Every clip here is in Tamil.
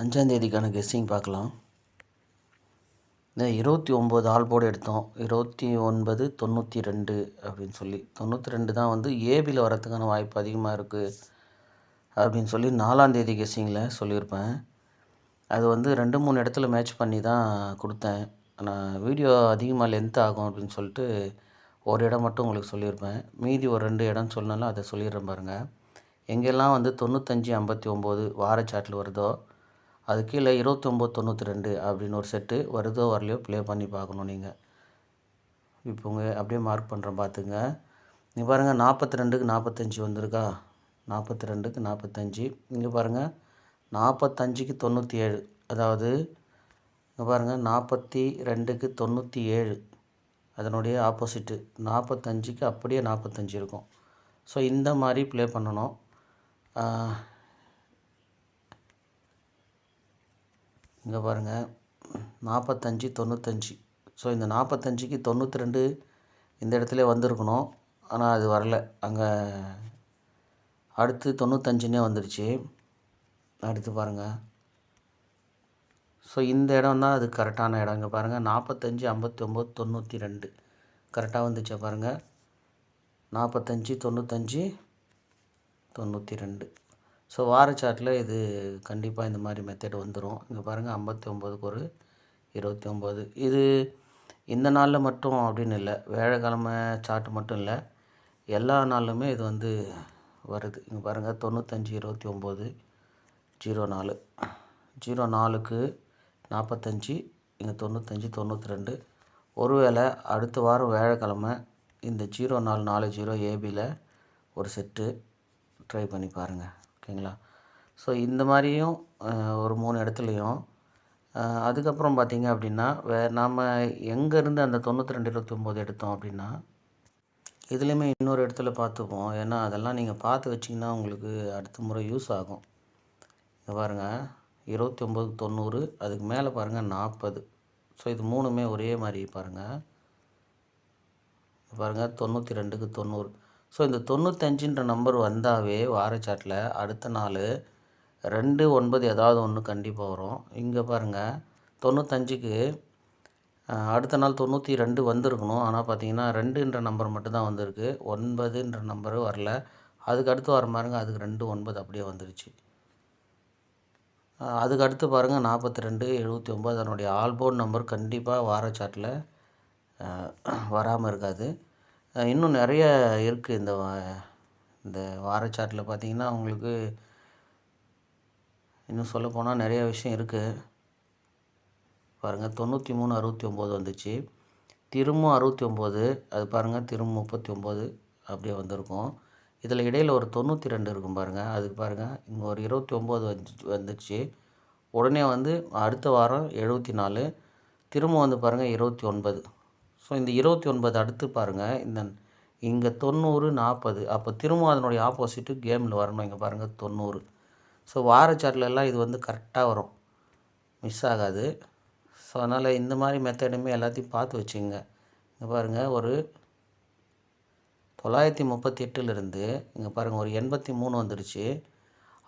5ஆம் தேதிக்கான கெஸ்ஸிங் பார்க்கலாம். இந்த 29 ஆல் போர்டு எடுத்தோம். 2992 அப்படின்னு சொல்லி 92 தான் வந்து ஏபியில் வரத்துக்கான வாய்ப்பு அதிகமாக இருக்குது அப்படின்னு சொல்லி 4ஆம் தேதி கெஸ்ஸிங்கில் சொல்லியிருப்பேன். அது வந்து 2-3 இடத்துல மேட்ச் பண்ணி தான் கொடுத்தேன். ஆனால் வீடியோ அதிகமாக லென்த் ஆகும் அப்படின்னு சொல்லிட்டு ஒரு இடம் மட்டும் உங்களுக்கு சொல்லியிருப்பேன். மீதி ஒரு 2 இடம் சொன்னாலும் அதை சொல்லிடுறேன் பாருங்கள். எங்கெல்லாம் வந்து 95-59 வார சாட்டில் வருதோ அது கீழே 29-92 அப்படின்னு ஒரு செட்டு வருதோ வரலையோ ப்ளே பண்ணி பார்க்கணும் நீங்கள். இப்போ அப்படியே மார்க் பண்ணுறேன் பார்த்துங்க. நீங்கள் பாருங்கள் 42க்கு 45 வந்திருக்கா, 42க்கு 45. இங்கே பாருங்கள் 45க்கு 97, அதாவது இங்கே பாருங்கள் 42க்கு 97 அதனுடைய ஆப்போசிட்டு 45க்கு அப்படியே 45 இருக்கும். ஸோ இந்த மாதிரி ப்ளே பண்ணணும். இங்கே பாருங்கள் 45-95. ஸோ இந்த 45க்கு 92 இந்த இடத்துல வந்திருக்கணும். ஆனால் அது வரல. அங்கே அடுத்து 95னே வந்துடுச்சு. அடுத்து பாருங்கள். ஸோ இந்த இடம் தான் அது கரெக்டான இடம். இங்கே பாருங்கள் 45-59-92 கரெக்டாக வந்துச்சா பாருங்கள். 45-95-92. ஸோ வார சார்ட்டில் இது கண்டிப்பாக இந்த மாதிரி மெத்தட் வந்துடும். இங்கே பாருங்கள் 59க்கு ஒரு 29. இது இந்த நாளில் மட்டும் அப்படின்னு இல்லை, வியாழக்கிழமை சார்ட் மட்டும் இல்லை, எல்லா நாளுமே இது வந்து வருது. இங்கே பாருங்கள் 95-29 04 04க்கு 45, இங்கே 95-92. ஒருவேளை அடுத்த வாரம் வியாழக்கிழமை இந்த 0440 ஏபியில் ஒரு செட்டு ட்ரை பண்ணி பாருங்கள். ஓகேங்களா? ஸோ இந்த மாதிரியும் ஒரு 3 இடத்துலையும் அதுக்கப்புறம் பார்த்திங்க அப்படின்னா நாம் எங்கேருந்து அந்த 92-29 எடுத்தோம் அப்படின்னா இதுலேயுமே இன்னொரு இடத்துல பார்த்துப்போம். ஏன்னா அதெல்லாம் நீங்கள் பார்த்து வச்சிங்கன்னா உங்களுக்கு அடுத்த முறை யூஸ் ஆகும். இங்கே பாருங்கள் 29-90, அதுக்கு மேலே பாருங்கள் 40. ஸோ இது 3மே ஒரே மாதிரி பாருங்கள். பாருங்கள் 92க்கு 90. ஸோ இந்த 95ன்ற நம்பர் வந்தாவே வார சாட்டில் அடுத்த நாள் 2-9 ஏதாவது ஒன்று கண்டிப்பாக வரும். இங்கே பாருங்கள் 95க்கு அடுத்த நாள் 92 வந்திருக்கணும். ஆனால் பார்த்தீங்கன்னா 2ன்ற நம்பர் மட்டும்தான் வந்திருக்கு, 9ன்ற நம்பரு வரல. அதுக்கு அடுத்து வர பாருங்கள், அதுக்கு 2-9 அப்படியே வந்துருச்சு. அதுக்கு அடுத்து பாருங்கள் 42-79 அதனுடைய ஆல்போர்ட் நம்பர் கண்டிப்பாக வார சாட்டில் வராமல் இருக்காது. இன்னும் நிறைய இருக்குது இந்த வார சாட்டில் பார்த்திங்கன்னா உங்களுக்கு இன்னும் சொல்லப்போனால் நிறைய விஷயம் இருக்குது. பாருங்கள் 93-69 வந்துச்சு, திரும்ப 69, அது பாருங்கள் திரும்ப 39 அப்படியே வந்திருக்கும். இதில் இடையில் ஒரு 92 இருக்கும் பாருங்கள். அதுக்கு பாருங்கள் இங்கே ஒரு 29 வந்துச்சு. உடனே வந்து அடுத்த வாரம் 74, திரும்ப வந்து பாருங்கள் 29. ஸோ இந்த 29 அடுத்து பாருங்கள் இங்கே 90-40, அப்போ திரும்ப அதனுடைய ஆப்போசிட்டு கேமில் வரணும். இங்கே பாருங்கள் 90. ஸோ வார சாட்டிலெல்லாம் இது வந்து கரெக்டாக வரும், மிஸ் ஆகாது. ஸோ அதனால் இந்த மாதிரி மெத்தடுமே எல்லாத்தையும் பார்த்து வச்சுங்க. இங்கே பாருங்கள் ஒரு 938லேருந்து இங்கே பாருங்கள் ஒரு 83 வந்துடுச்சு.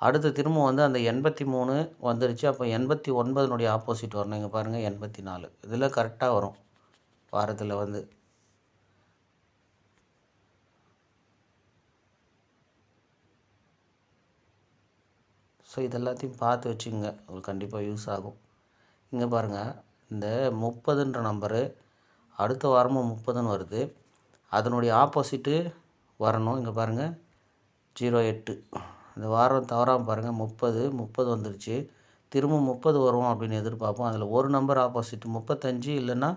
அடுத்து திரும்ப வந்து அந்த 83 வந்துடுச்சு. அப்போ 89னுடைய ஆப்போசிட் வரணும். இங்கே பாருங்கள் 84. இதில் கரெக்டாக வரும் வாரத்தில் வந்து. ஸோ இதெல்லாத்தையும் பார்த்து வச்சுங்க, உங்களுக்கு கண்டிப்பாக யூஸ் ஆகும். இங்கே பாருங்கள் இந்த 30ன்ற நம்பரு அடுத்த வாரமும் 30ன்னு வருது, அதனுடைய ஆப்போசிட்டு வரணும். இங்கே பாருங்கள் 08. இந்த வாரம் தவறாமல் பாருங்கள் 30 வந்துருச்சு. திரும்ப 30 வரும் அப்படின்னு எதிர்பார்ப்போம். அதில் ஒரு நம்பர் ஆப்போசிட் 35 இல்லைன்னா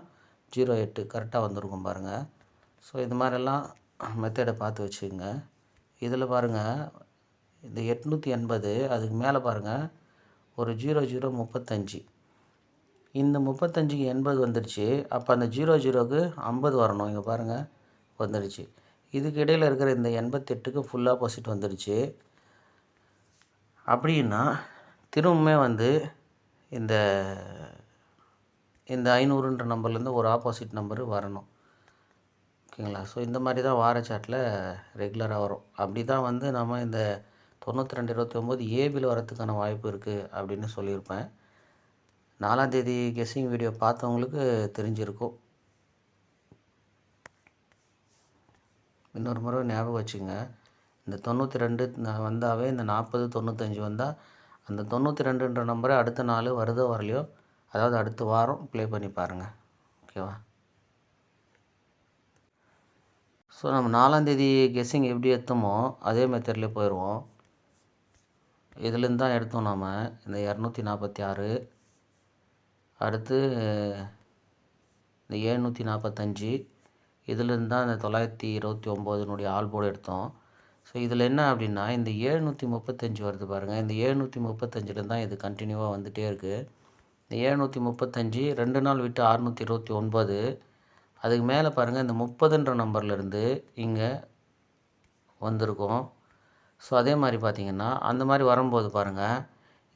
08 கரெக்டாக வந்திருக்கும் பாருங்கள். ஸோ இது மாதிரிலாம் மெத்தடை பார்த்து வச்சுக்கோங்க. இதில் பாருங்கள் இந்த 880, அதுக்கு மேலே பாருங்கள் ஒரு 0035. இந்த 35க்கு 80 வந்துடுச்சு. அப்போ அந்த 00க்கு 50 வரணும். இங்கே பாருங்கள் வந்துடுச்சு. இதுக்கு இடையில் இருக்கிற இந்த 88க்கு ஃபுல் ஆப்போசிட் வந்துடுச்சு. அப்படின்னா திரும்பவுமே வந்து இந்த 500ன்ற நம்பர்லேருந்து ஒரு ஆப்போசிட் நம்பரு வரணும். ஓகேங்களா? ஸோ இந்த மாதிரி தான் வார சாட்டில் ரெகுலராக வரும். அப்படி தான் வந்து நம்ம இந்த 92 29 ஏபியில் வரத்துக்கான வாய்ப்பு இருக்குது அப்படின்னு சொல்லியிருப்பேன். 4ஆம் தேதி கெஸ்ஸிங் வீடியோ பார்த்தவங்களுக்கு தெரிஞ்சிருக்கும். இன்னொரு முறை ஞாபகம் வச்சுங்க, இந்த 92 வந்தாவே இந்த 40 95 வந்தால் அந்த 92ன்ற நம்பரை அடுத்த நாள் வருதோ வரலையோ, அதாவது அடுத்த வாரம் ப்ளே பண்ணி பாருங்கள். ஓகேவா? ஸோ நம்ம 4ஆம் தேதி கெஸ்ஸிங் எப்படி எடுத்தோமோ அதே மெத்தட்லேயே போயிடுவோம். இதுலேருந்து தான் எடுத்தோம் நாம் இந்த 246, அடுத்து இந்த 745, இதிலேருந்து தான் இந்த 929 ஆல் போர்டு எடுத்தோம். ஸோ இதில் என்ன அப்படின்னா இந்த 735 வருது பாருங்கள். இந்த 735 தான் இது கண்டினியூவாக வந்துகிட்டே இருக்குது. இந்த 735 2 நாள் விட்டு 629, அதுக்கு மேலே பாருங்கள் இந்த 30ன்ற நம்பர்லேருந்து இங்கே வந்திருக்கும். ஸோ அதே மாதிரி பார்த்திங்கன்னா அந்த மாதிரி வரும்போது பாருங்கள்,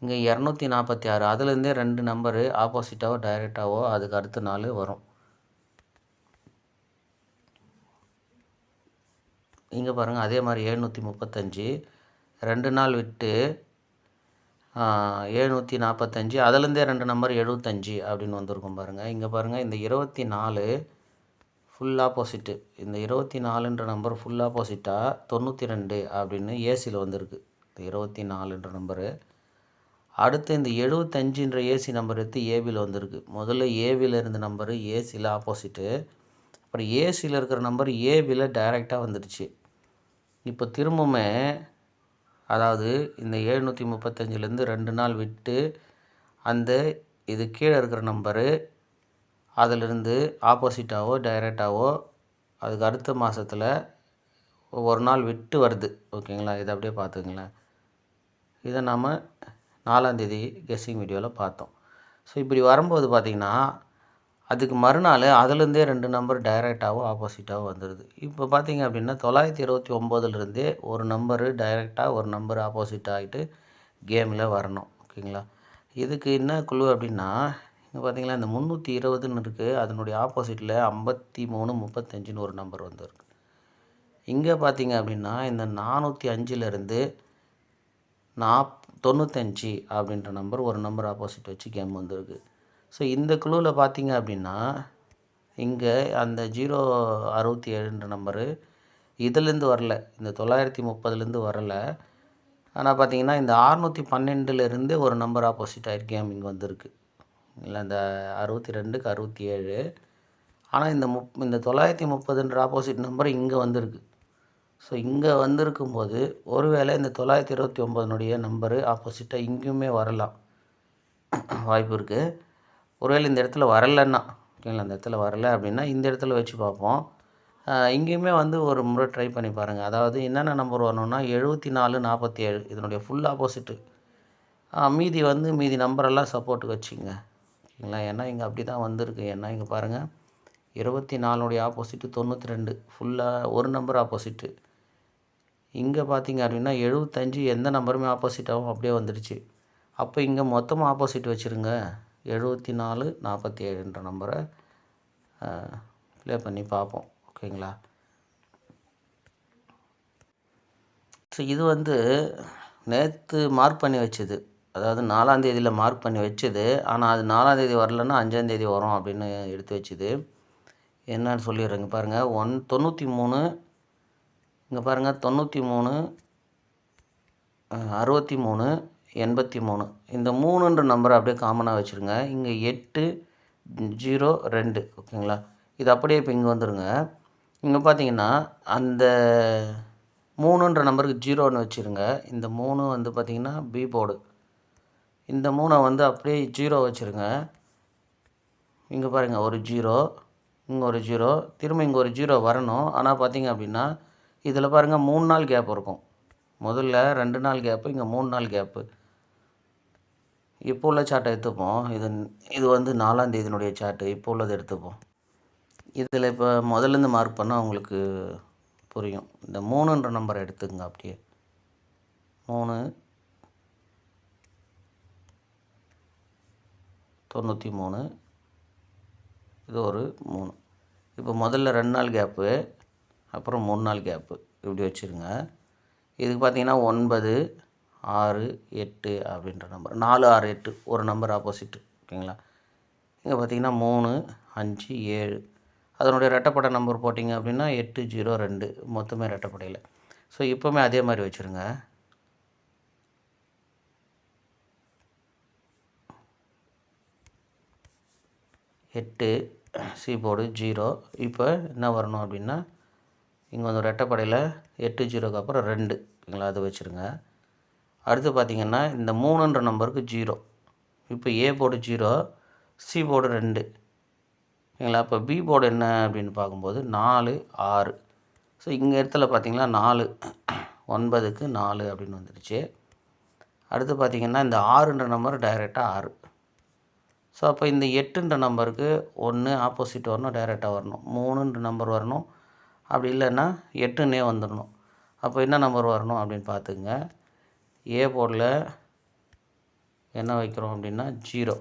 இங்கே 246 அதுலேருந்தே 2 நம்பரு ஆப்போசிட்டாவோ டைரெக்டாவோ அதுக்கு அடுத்த நாள் வரும். இங்கே பாருங்கள் அதே மாதிரி 735 2 நாள் விட்டு 745 அதுலேருந்தே 2 நம்பர் 75 அப்படின்னு வந்திருக்கும் பாருங்கள். இங்கே பாருங்கள் இந்த 24 ஃபுல் ஆப்போசிட்டு, இந்த 24ன்ற நம்பர் ஃபுல் ஆப்போசிட்டாக 92 அப்படின்னு ஏசியில் வந்திருக்கு. இந்த 24ன்ற நம்பரு அடுத்து இந்த 75ன்ற ஏசி நம்பர் எடுத்து ஏபியில் வந்திருக்கு. முதல்ல ஏபியில் இருந்த நம்பரு ஏசியில் ஆப்போசிட்டு, அப்புறம் ஏசியில் இருக்கிற நம்பர் ஏபியில் டைரெக்டாக வந்துடுச்சு. இப்போ திரும்பவுமே அதாவது இந்த 735லேருந்து 2 நாள் விட்டு அந்த இது கீழே இருக்கிற நம்பரு அதிலிருந்து ஆப்போசிட்டாவோ டைரெக்டாவோ அதுக்கு அடுத்த மாதத்தில் ஒரு நாள் விட்டு வருது. ஓகேங்களா? இதை அப்படியே பார்த்துங்களேன். இதை நாம் 4ஆம் தேதி கெஸ்ஸிங் வீடியோவில் பார்த்தோம். ஸோ இப்படி வரும்போது பார்த்திங்கன்னா அதுக்கு மறுநாள் அதுலேருந்தே 2 நம்பர் டைரெக்டாவோ ஆப்போசிட்டாவோ வந்துடுது. இப்போ பார்த்திங்க அப்படின்னா 929லேருந்தே ஒரு நம்பரு டைரெக்டாக ஒரு நம்பர் ஆப்போசிட் ஆகிட்டு கேமில் வரணும். ஓகேங்களா? இதுக்கு என்ன குழு அப்படின்னா இங்கே பார்த்திங்களா இந்த 320ன்னு இருக்குது, அதனுடைய ஆப்போசிட்டில் 53 35ன்னு ஒரு நம்பர் வந்துருக்கு. இங்கே பார்த்திங்க அப்படின்னா இந்த 405லேருந்து 95 அப்படின்ற நம்பர் ஒரு நம்பர் ஆப்போசிட் வச்சு கேம் வந்திருக்கு. ஸோ இந்த குழுவில் பார்த்திங்க அப்படின்னா இங்கே அந்த 067ன்ற நம்பரு இதிலேருந்து வரல, இந்த 930லேருந்து வரலை. ஆனால் பார்த்திங்கன்னா இந்த 612லேருந்து ஒரு நம்பர் ஆப்போசிட் ஆகிட்டு கேம் இங்கே வந்திருக்கு. இல்லை இந்த 62க்கு 67, ஆனால் இந்த 930ன்ற ஆப்போசிட் நம்பர் இங்கே வந்திருக்கு. ஸோ இங்கே வந்திருக்கும்போது ஒருவேளை இந்த 929னுடைய நம்பரு ஆப்போசிட்டாக இங்கேயுமே வரலாம், வாய்ப்பு இருக்குது. ஒருவேளை இந்த இடத்துல வரலைன்னா, ஓகேங்களா, இந்த இடத்துல வரலை அப்படின்னா இந்த இடத்துல வச்சு பார்ப்போம். இங்கேயுமே ஒரு முறை ட்ரை பண்ணி பாருங்கள். அதாவது என்னென்ன நம்பர் வரணும்னா 74 47 இதனுடைய ஃபுல் ஆப்போசிட்டு, மீதி நம்பரெல்லாம் சப்போர்ட்டுக்கு வச்சுங்க. ஓகேங்களா? ஏன்னா இங்கே அப்படி தான் வந்திருக்கு. ஏன்னா இங்கே பாருங்கள் 24 ஆப்போசிட்டு 92 ஃபுல்லாக ஒரு நம்பர் ஆப்போசிட்டு. இங்கே பார்த்திங்க அப்படின்னா 75 எந்த நம்பருமே ஆப்போசிட்டாகவும் அப்படியே வந்துடுச்சு. அப்போ இங்கே மொத்தமாக ஆப்போசிட் வச்சுருங்க. 74 47ன்ற நம்பரை ப்ளே பண்ணி பார்ப்போம். ஓகேங்களா? ஸோ இது நேற்று மார்க் பண்ணி வச்சது, அதாவது 4ஆம் தேதியில் மார்க் பண்ணி வச்சது. ஆனால் அது 4ஆம் தேதி வரலன்னா 5ஆம் தேதி வரும் அப்படின்னு எடுத்து வச்சுது. என்னன்னு சொல்லிடுறேங்க பாருங்கள். 93 இங்கே பாருங்கள் 93 63 83 இந்த 3ன்ற நம்பரை அப்படியே காமனாக வச்சுருங்க. இங்கே 8 0 2 ஓகேங்களா? இது அப்படியே இப்போ இங்கே வந்துடுங்க. இங்கே பார்த்தீங்கன்னா அந்த 3ன்ற நம்பருக்கு 0ன்னு வச்சுருங்க. இந்த 3 பார்த்திங்கன்னா பி போர்டு, இந்த 3 அப்படியே 0 வச்சுருங்க. இங்கே பாருங்கள் ஒரு 0, இங்கே ஒரு 0, திரும்ப இங்கே ஒரு 0 வரணும். ஆனால் பார்த்திங்க அப்படின்னா இதில் பாருங்கள் 3 நாள் கேப் இருக்கும். முதல்ல 2 நாள் கேப்பு, இங்கே 3 நாள் கேப்பு. இப்போ உள்ள சார்ட்டை எடுத்துப்போம். இது 4ஆம் தேதியினுடைய சார்ட்டு. இப்போ உள்ளது எடுத்துப்போம். இதில் இப்போ முதல்லேருந்து மார்க் பண்ணால் உங்களுக்கு புரியும். இந்த 3ன்ற நம்பரை எடுத்துக்கங்க. அப்படியே 3 93 இது ஒரு 3. இப்போ முதல்ல 2 நாள் கேப்பு, அப்புறம் 3 நாள் கேப்பு இப்படி வச்சுருங்க. இதுக்கு பார்த்திங்கன்னா 9 6 8 அப்படின்ற நம்பர் 4 6 8 ஒரு நம்பர் ஆப்போசிட்டு ஓகேங்களா. இங்கே பார்த்தீங்கன்னா 3 5 7 அதனுடைய ரெட்டைப்படை நம்பர் போட்டிங்க அப்படின்னா 8 0 2 மொத்தமே ரெட்டைப்படையில். ஸோ இப்போவுமே அதே மாதிரி வச்சுருங்க. 8 சி போர்டு 0. இப்போ என்ன வரணும் அப்படின்னா இங்கே வந்து ரெட்டைப்படையில் 8 0க்கு அப்புறம் 2 ஓகேங்களா, அதை வச்சுருங்க. அடுத்து பார்த்திங்கன்னா இந்த 3ன்ற நம்பருக்கு 0. இப்போ ஏ போர்டு 0, சி போர்டு 2 ஓகேங்களா. இப்போ பி போர்டு என்ன அப்படின்னு பார்க்கும்போது 4 6. ஸோ இங்கே இடத்துல பார்த்திங்கன்னா 4 9க்கு 4 அப்படின்னு வந்துடுச்சு. அடுத்து பார்த்திங்கன்னா இந்த 6ன்ற நம்பர் டைரெக்டாக 6. ஸோ அப்போ இந்த 8ன்ற நம்பருக்கு 1 ஆப்போசிட் வரணும், டைரெக்டாக வரணும். 3ன்ற நம்பர் வரணும், அப்படி இல்லைன்னா 8ன்னே வந்துடணும். அப்போ என்ன நம்பர் வரணும் அப்படின்னு பார்த்துங்க. ஏ போர்டில் என்ன வைக்கிறோம் அப்படின்னா 0,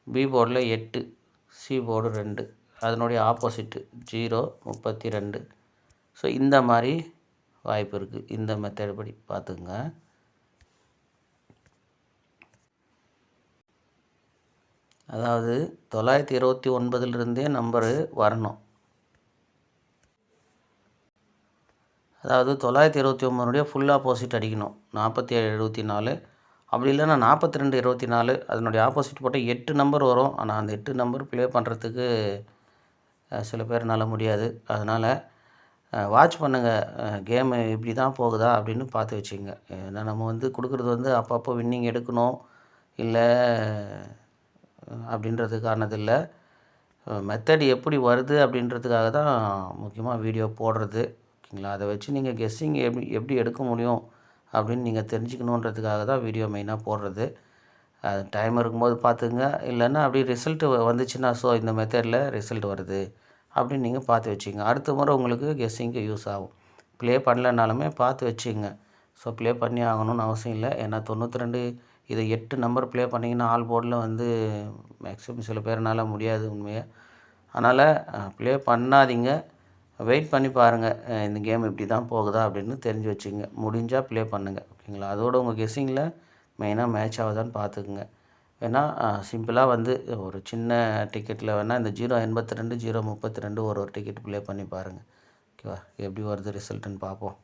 பி போர்டில் 8, சி போர்டு 2, அதனுடைய ஆப்போசிட்டு 0 32. ஸோ இந்த மாதிரி வாய்ப்பு இருக்குது. இந்த மெத்தட் படி பார்த்துக்குங்க. அதாவது 929லிருந்தே நம்பரு வரணும். அதாவது 929 ஃபுல் ஆப்போசிட் அடிக்கணும். 47 74 அப்படி இல்லைன்னா 42 24 அதனுடைய ஆப்போசிட் போட்டால் 8 நம்பர் வரும். ஆனால் அந்த 8 நம்பர் ப்ளே பண்ணுறதுக்கு சில பேர்னால முடியாது. அதனால் வாட்ச் பண்ணுங்கள், கேமு இப்படி தான் போகுதா அப்படின்னு பார்த்து வச்சுங்க. ஏன்னா நம்ம வந்து கொடுக்குறது வந்து அப்பப்போ வின்னிங் எடுக்கணும் இல்லை அப்படின்றதுக்கானது இல்லை. மெத்தட் எப்படி வருது அப்படின்றதுக்காக தான் முக்கியமாக வீடியோ போடுறது ஓகேங்களா. அதை வச்சு நீங்கள் கெஸ்ஸிங் எப்படி எடுக்க முடியும் அப்படின்னு நீங்கள் தெரிஞ்சுக்கணுன்றதுக்காக தான் வீடியோ மெயினாக போடுறது. டைம் இருக்கும்போது பார்த்துங்க, இல்லைன்னா அப்படி ரிசல்ட்டு வந்துச்சுன்னா ஸோ இந்த மெத்தடில் ரிசல்ட் வருது அப்படின்னு நீங்கள் பார்த்து வச்சுங்க. அடுத்த முறை உங்களுக்கு கெஸ்ஸிங்க்கு யூஸ் ஆகும். ப்ளே பண்ணலனாலுமே பார்த்து வச்சுங்க. ஸோ ப்ளே பண்ணி ஆகணும்னு அவசியம் இல்லை. ஏன்னா 92 இதை 8 நம்பர் ப்ளே பண்ணிங்கன்னா ஆல் போர்டில் வந்து மேக்ஸிமம் சில பேர்னால முடியாது உண்மையாக. அதனால் ப்ளே பண்ணாதீங்க, வெயிட் பண்ணி பாருங்கள் இந்த கேம் இப்படி தான் போகுதா அப்படின்னு தெரிஞ்சு வச்சுங்க. முடிஞ்சால் ப்ளே பண்ணுங்கள் ஓகேங்களா. அதோடு உங்கள் கெஸ்ஸிங்கில் மெயினாக மேட்ச் ஆகுதான்னு பார்த்துக்குங்க. ஏன்னா சிம்பிளாக வந்து ஒரு சின்ன டிக்கெட்டில் வேணால் இந்த 082 032 ஒரு டிக்கெட் ப்ளே பண்ணி பாருங்கள் ஓகேவா. எப்படி வருது ரிசல்ட்டுன்னு பார்ப்போம்.